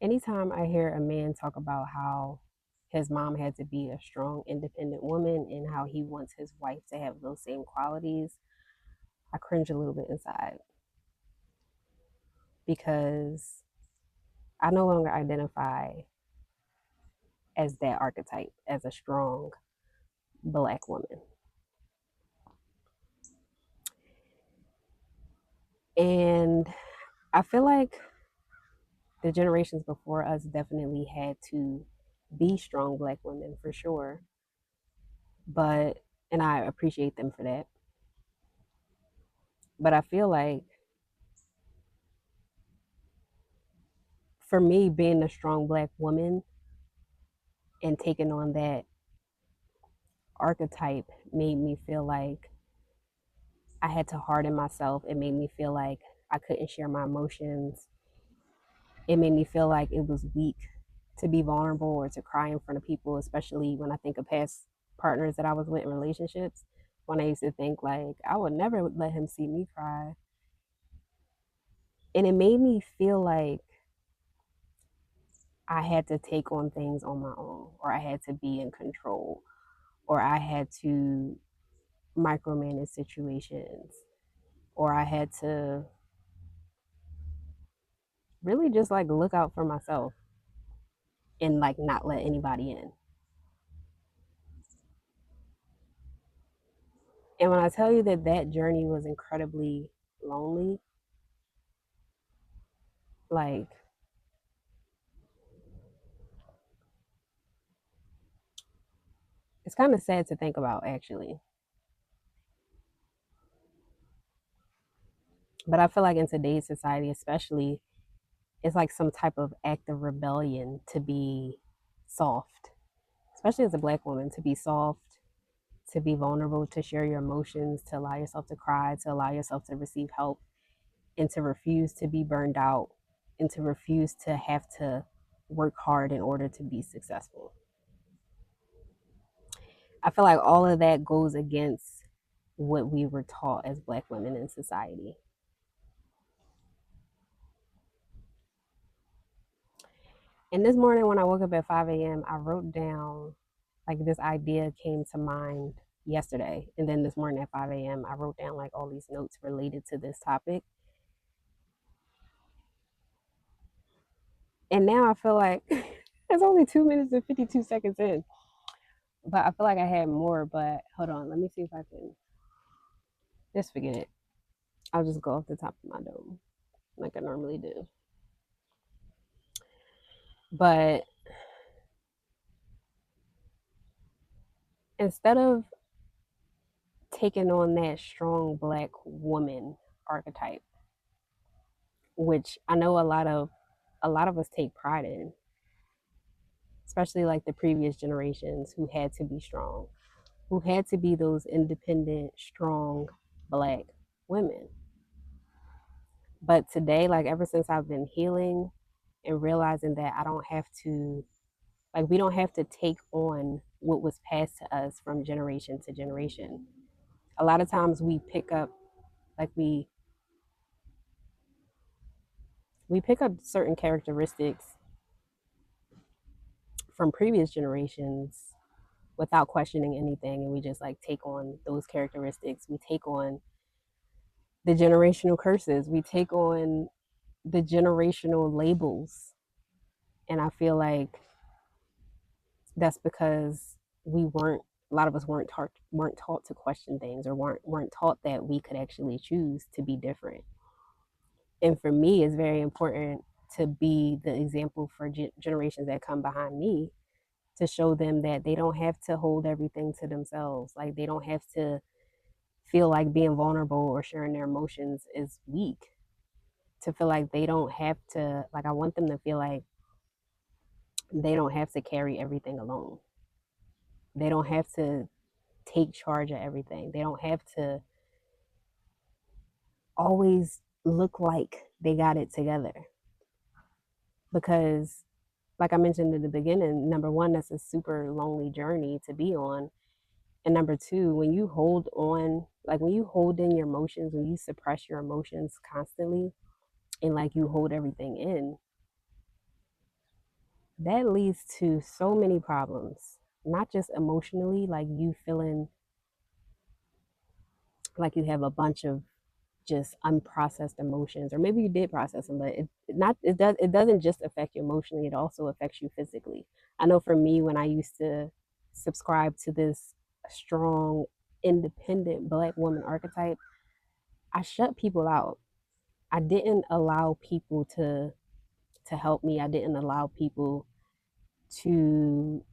Anytime I hear a man talk about how his mom had to be a strong, independent woman and how he wants his wife to have those same qualities, I cringe a little bit inside because I no longer identify as that archetype, as a strong black woman. And I feel like the generations before us definitely had to be strong black women for sure. But, and I appreciate them for that. But I feel like for me, being a strong black woman and taking on that archetype made me feel like I had to harden myself. It made me feel like I couldn't share my emotions. It made me feel like it was weak to be vulnerable or to cry in front of people, especially when I think of past partners that I was with in relationships. When I used to think like I would never let him see me cry. And it made me feel like I had to take on things on my own, or I had to be in control, or I had to micromanage situations, or I had to really just like look out for myself and like not let anybody in. And when I tell you that that journey was incredibly lonely, like it's kind of sad to think about actually. But I feel like in today's society, especially, it's like some type of act of rebellion to be soft, especially as a black woman, to be soft, to be vulnerable, to share your emotions, to allow yourself to cry, to allow yourself to receive help, and to refuse to be burned out, and to refuse to have to work hard in order to be successful. I feel like all of that goes against what we were taught as black women in society. And this morning when I woke up at 5 a.m., I wrote down like this idea came to mind yesterday. And then this morning at 5 a.m., I wrote down like all these notes related to this topic. And now I feel like it's only 2 minutes and 52 seconds in. But I feel like I had more. But hold on, let me see if I can just forget it. I'll just go off the top of my dome like I normally do. But instead of taking on that strong black woman archetype, which I know a lot of us take pride in, especially like the previous generations who had to be strong, who had to be those independent, strong black women. But today, like ever since I've been healing and realizing that I don't have to, like, we don't have to take on what was passed to us from generation to generation. A lot of times we pick up, like, we pick up certain characteristics from previous generations without questioning anything, and we just like take on those characteristics. We take on the generational curses, we take on the generational labels. And I feel like that's because we weren't, a lot of us weren't taught to question things, or weren't taught that we could actually choose to be different. And for me, it's very important to be the example for generations that come behind me, to show them that they don't have to hold everything to themselves. Like they don't have to feel like being vulnerable or sharing their emotions is weak. To feel like they don't have to, like, I want them to feel like they don't have to carry everything alone. They don't have to take charge of everything. They don't have to always look like they got it together. Because, like I mentioned in the beginning, number one, that's a super lonely journey to be on. And number two, when you hold on, like when you hold in your emotions, when you suppress your emotions constantly and like you hold everything in, that leads to so many problems, not just emotionally, like you feeling like you have a bunch of just unprocessed emotions, or maybe you did process them, but it doesn't just affect you emotionally, it also affects you physically. I know for me, when I used to subscribe to this strong independent black woman archetype, I shut people out. I didn't allow people to help me. I didn't allow people to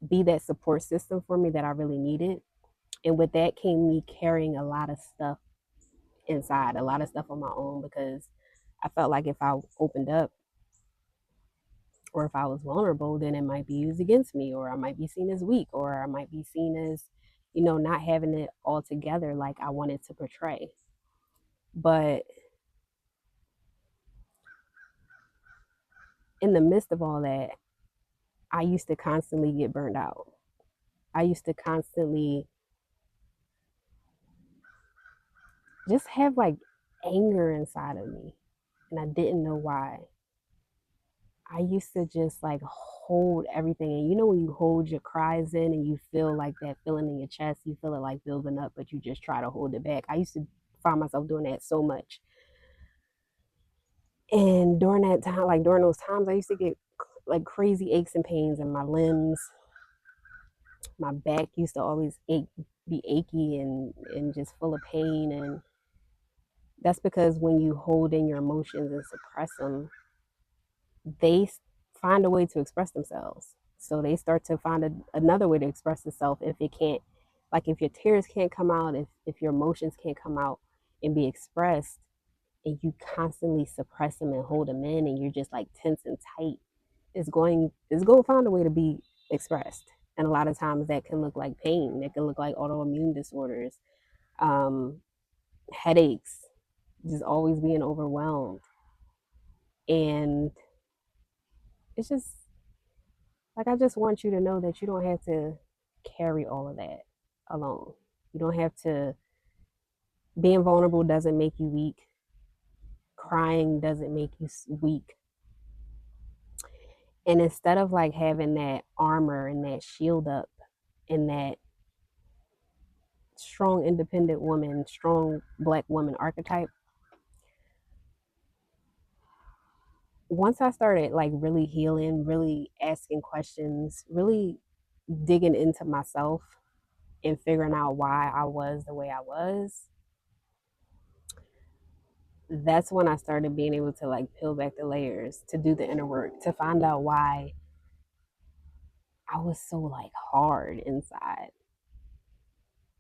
be that support system for me that I really needed. And with that came me carrying a lot of stuff inside, a lot of stuff on my own, because I felt like if I opened up or if I was vulnerable, then it might be used against me, or I might be seen as weak, or I might be seen as, not having it all together like I wanted to portray. But in the midst of all that, I used to constantly get burned out. I used to constantly just have like anger inside of me, and I didn't know why. I used to just like hold everything. And when you hold your cries in and you feel like that feeling in your chest, you feel it like building up, but you just try to hold it back. I used to find myself doing that so much. And during that time, like during those times, I used to get like crazy aches and pains in my limbs. My back used to always be achy and just full of pain. And that's because when you hold in your emotions and suppress them, they find a way to express themselves. So they start to find another way to express itself. If it can't, like if your tears can't come out, if your emotions can't come out and be expressed, and you constantly suppress them and hold them in, and you're just like tense and tight, it's going to find a way to be expressed. And a lot of times that can look like pain. That can look like autoimmune disorders, um, headaches, just always being overwhelmed. And it's just like, I just want you to know that you don't have to carry all of that alone. You don't have to, being vulnerable doesn't make you weak. Crying doesn't make you weak. And instead of like having that armor and that shield up and that strong, independent woman, strong black woman archetype, once I started like really healing, really asking questions, really digging into myself and figuring out why I was the way I was, that's when I started being able to like peel back the layers, to do the inner work, to find out why I was so like hard inside.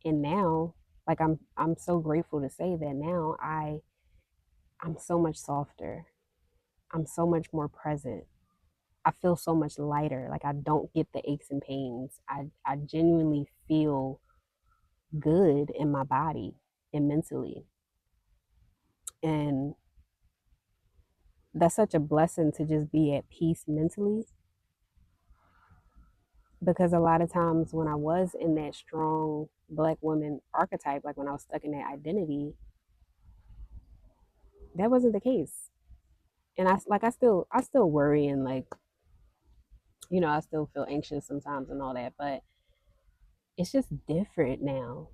And now, like I'm so grateful to say that now I'm so much softer. I'm so much more present. I feel so much lighter. Like I don't get the aches and pains. I genuinely feel good in my body and mentally. And that's such a blessing to just be at peace mentally, because a lot of times when I was in that strong black woman archetype, like when I was stuck in that identity, that wasn't the case. And I still worry, and like, I still feel anxious sometimes and all that, but it's just different now.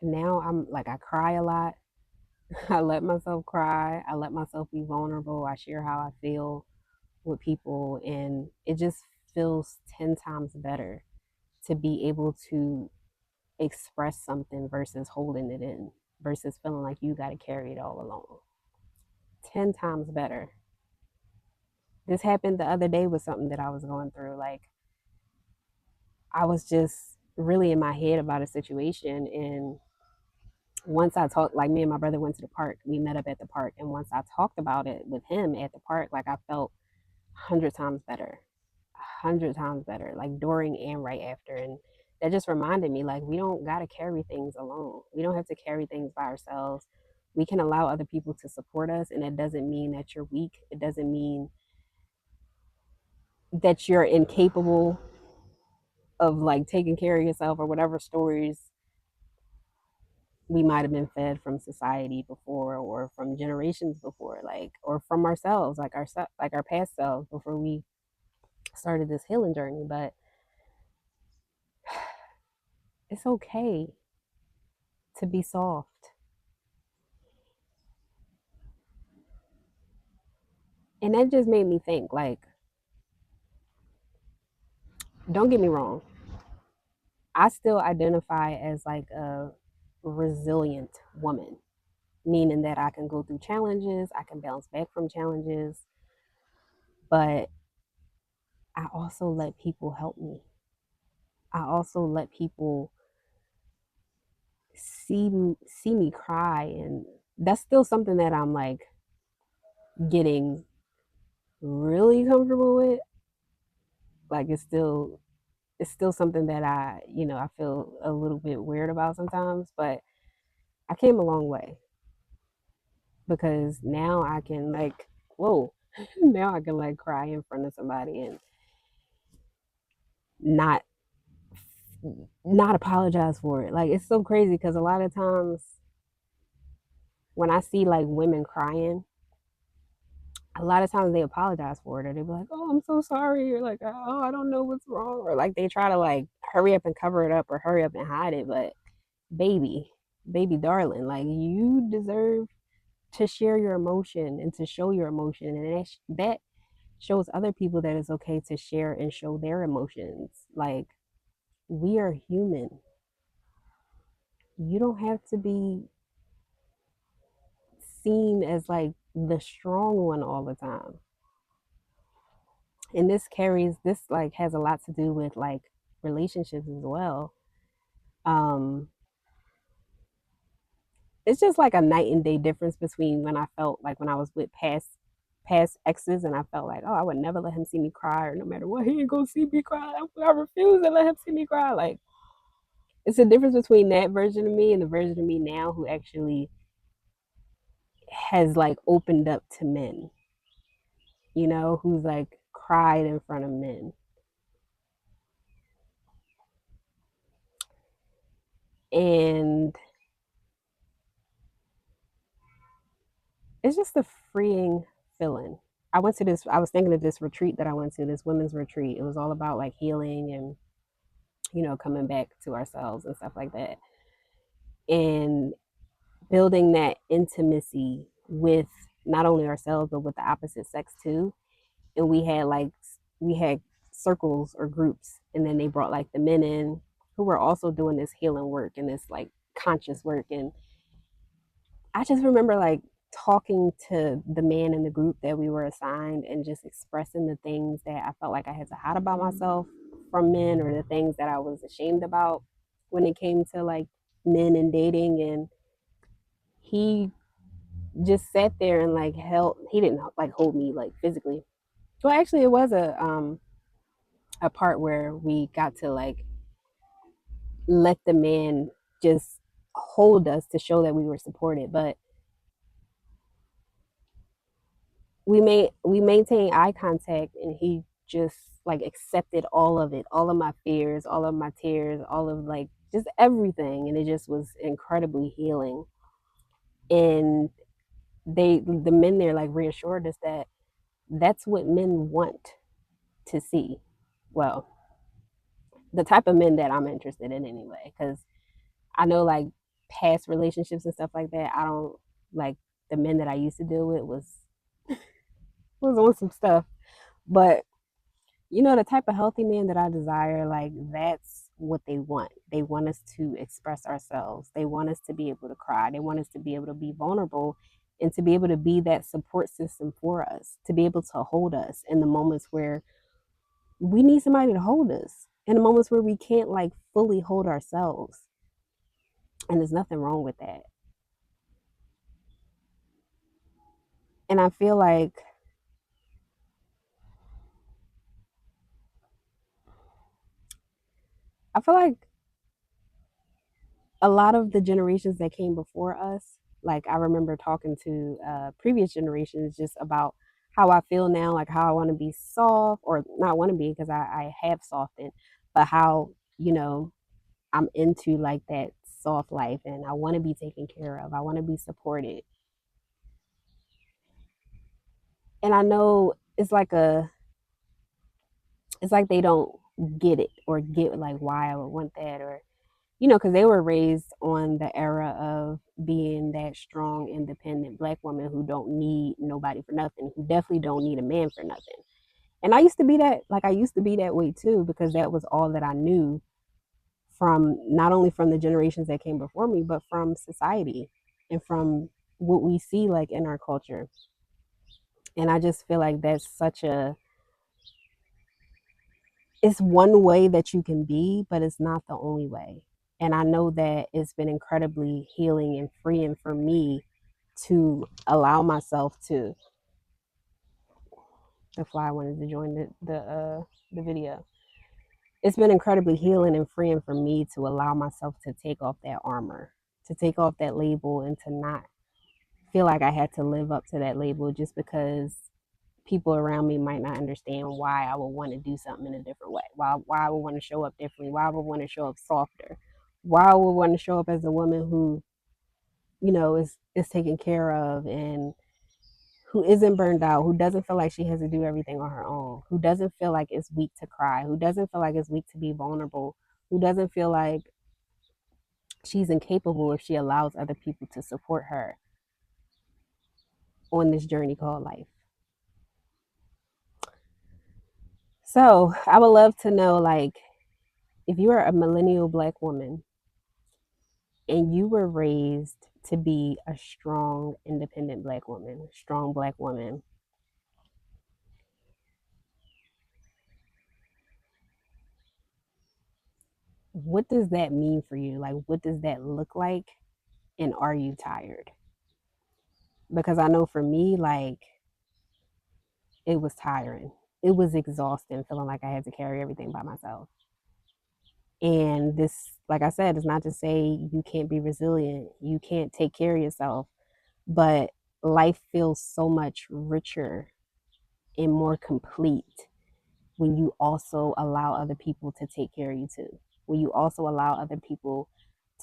Now I'm like, I cry a lot. I let myself cry. I let myself be vulnerable. I share how I feel with people, and it just feels 10 times better to be able to express something versus holding it in, versus feeling like you got to carry it all alone. 10 times better. This happened the other day with something that I was going through. Like, I was just really in my head about a situation. And once I talked, like, me and my brother went to the park, we met up at the park. And once I talked about it with him at the park, like, I felt 100 times better, 100 times better, like during and right after. And that just reminded me, like, we don't got to carry things alone. We don't have to carry things by ourselves. We can allow other people to support us. And it doesn't mean that you're weak. It doesn't mean that you're incapable of like taking care of yourself, or whatever stories we might have been fed from society before, or from generations before, like, or from ourselves, like our past selves before we started this healing journey. But it's okay to be soft. And that just made me think, like, don't get me wrong, I still identify as like a resilient woman, meaning that I can go through challenges, I can bounce back from challenges, but I also let people help me. I also let people see me cry, and that's still something that I'm like getting really comfortable with. Like, it's still something that I feel a little bit weird about sometimes, but I came a long way, because now I can, like, whoa, now I can like cry in front of somebody and not not apologize for it. Like, it's so crazy because a lot of times when I see like women crying, a lot of times they apologize for it, or they be like, "Oh, I'm so sorry," or like, "Oh, I don't know what's wrong," or like they try to like hurry up and cover it up or hurry up and hide it. But baby, baby darling, like, you deserve to share your emotion and to show your emotion, and that shows other people that it's okay to share and show their emotions. Like, we are human. You don't have to be seen as like the strong one all the time. And this like has a lot to do with like relationships as well. Um it's just like a night and day difference between when I felt like when I was with past exes, and I felt like, oh, I would never let him see me cry, or no matter what, he ain't gonna see me cry. I refuse to let him see me cry. Like, it's a difference between that version of me and the version of me now who actually has like opened up to men, who's like cried in front of men. And it's just a freeing feeling. I was thinking of this retreat that I went to, this women's retreat. It was all about like healing and, coming back to ourselves and stuff like that. And building that intimacy with not only ourselves, but with the opposite sex too. And we had circles or groups, and then they brought like the men in who were also doing this healing work and this like conscious work. And I just remember like talking to the man in the group that we were assigned and just expressing the things that I felt like I had to hide about myself from men, or the things that I was ashamed about when it came to like men and dating. And he just sat there and like he didn't like hold me like physically. Well, actually it was a part where we got to like let the man just hold us to show that we were supported. But we maintained eye contact, and he just like accepted all of it, all of my fears, all of my tears, all of like just everything. And it just was incredibly healing. And the men there like reassured us that that's what men want to see. Well, the type of men that I'm interested in anyway, because I know like past relationships and stuff like that, I don't like, the men that I used to deal with was on some stuff. But the type of healthy man that I desire, like, that's what they want. They want us to express ourselves. They want us to be able to cry. They want us to be able to be vulnerable, and to be able to be that support system for us, to be able to hold us in the moments where we need somebody to hold us, in the moments where we can't like fully hold ourselves. And there's nothing wrong with that. And I feel like a lot of the generations that came before us, like, I remember talking to previous generations just about how I feel now, like how I want to be soft, or not want to be, because I have softened, but how, I'm into like that soft life and I want to be taken care of. I want to be supported. And I know it's like they don't get it or get like why I would want that, or because they were raised on the era of being that strong, independent black woman who don't need nobody for nothing, who definitely don't need a man for nothing. And I used to be that, like I used to be that way too, because that was all that I knew from not only from the generations that came before me, but from society and from what we see like in our culture. And I just feel like that's such a it's one way that you can be, but it's not the only way. And I know that it's been incredibly healing and freeing for me to allow myself to. The fly wanted to join the video. It's been incredibly healing and freeing for me to allow myself to take off that armor, to take off that label, and to not feel like I had to live up to that label just because people around me might not understand why I would want to do something in a different way, why I would want to show up differently, why I would want to show up softer, why I would want to show up as a woman who, is taken care of and who isn't burned out, who doesn't feel like she has to do everything on her own, who doesn't feel like it's weak to cry, who doesn't feel like it's weak to be vulnerable, who doesn't feel like she's incapable if she allows other people to support her on this journey called life. So I would love to know, like, if you are a millennial black woman and you were raised to be a strong, independent black woman, strong black woman, what does that mean for you? Like, what does that look like? And are you tired? Because I know for me, like, it was tiring. It was exhausting feeling like I had to carry everything by myself. And this, like I said, is not to say you can't be resilient, you can't take care of yourself, but life feels so much richer and more complete when you also allow other people to take care of you too. When you also allow other people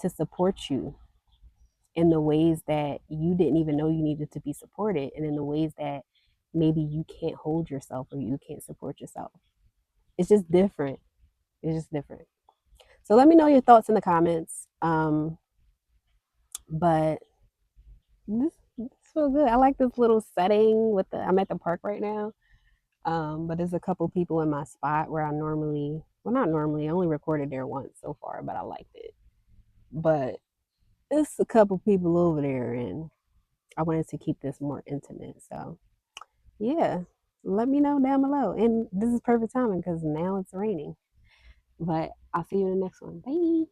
to support you in the ways that you didn't even know you needed to be supported, and in the ways that maybe you can't hold yourself or you can't support yourself. It's just different. It's just different. So let me know your thoughts in the comments. But this feels good. I like this little setting with I'm at the park right now. But there's a couple people in my spot where I normally, well, not normally, I only recorded there once so far, but I liked it. But it's a couple people over there, and I wanted to keep this more intimate. So, yeah, let me know down below. And this is perfect timing because now it's raining. But I'll see you in the next one. Bye.